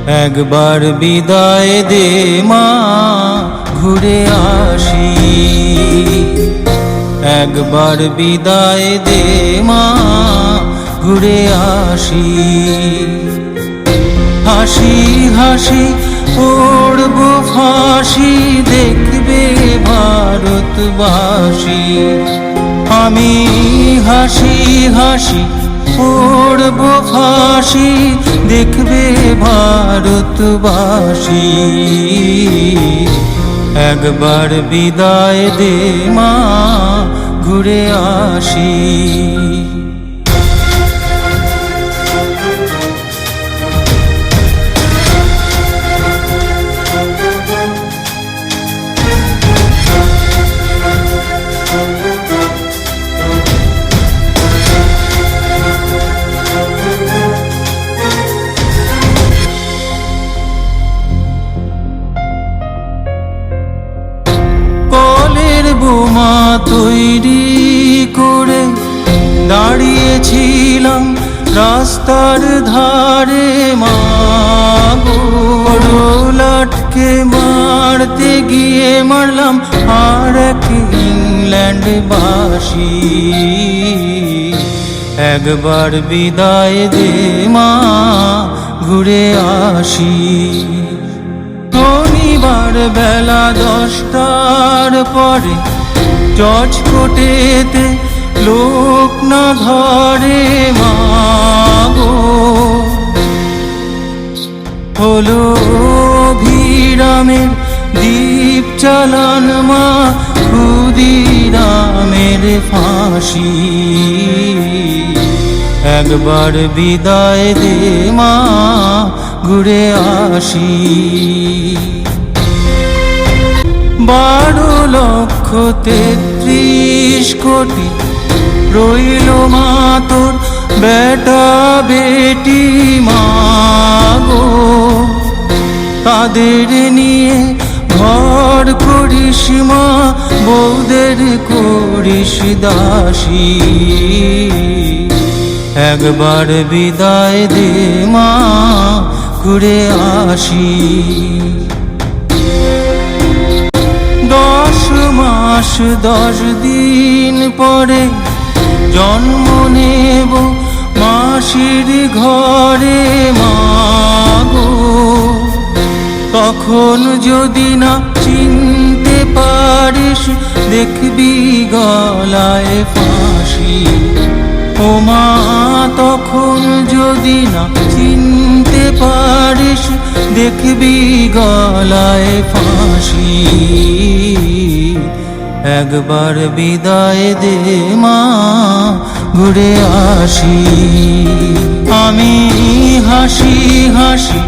একবার বিদায় দে মা, ঘুরে আসি। একবার বিদায় দে মা, ঘুরে আসি। হাসি হাসি পড়ব ফাঁসি, দেখবে ভারতবাসী। আমি হাসি হাসি পড়ব ফাঁসি, দেখবে ভারতবাসী। একবার বিদায় দে মা, ঘুরে আসি। বোমা তৈরি করে দাঁড়িয়েছিলাম রাস্তার ধারে মা গো। লাটকে মারতে গিয়ে মারলাম আর এক ইংল্যান্ডবাসী। একবার বিদায় দে মা, ঘুরে আসি। শনিবার বেলা 10টার পরে জজ কোর্টেতে লোক না ধরে মা গো। হলো অভিরামের দ্বীপ চালান মা, ক্ষুদিরামের ফাঁসি। একবার বিদায় দে মা, ঘুরে আসি। 12,33,000,000 রইল মা তোর বেটা বেটি মা গো। তাদের নিয়ে ঘর করিস মা, বউদের করিস দাসী। একবার বিদায় দে মা, ঘুরে আসি। 10 মাস 10 দিন পরে জন্ম নেব মাসির ঘরে মা গো। তখন যদি না চিনতে পারিস, দেখবি গলায় ফাঁসি। ও মা, তখন যদি না চিনতে পারিস, দেখবি গলায় ফাঁসি। একবার বিদায় দে মা, ঘুরে আসি। আমি হাসি হাসি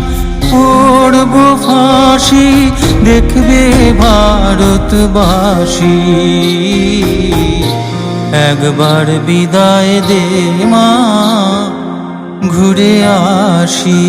পড়ব ফাঁসি, দেখবে ভারতবাসী। একবার বিদায় দে মা, ঘুরে আসি।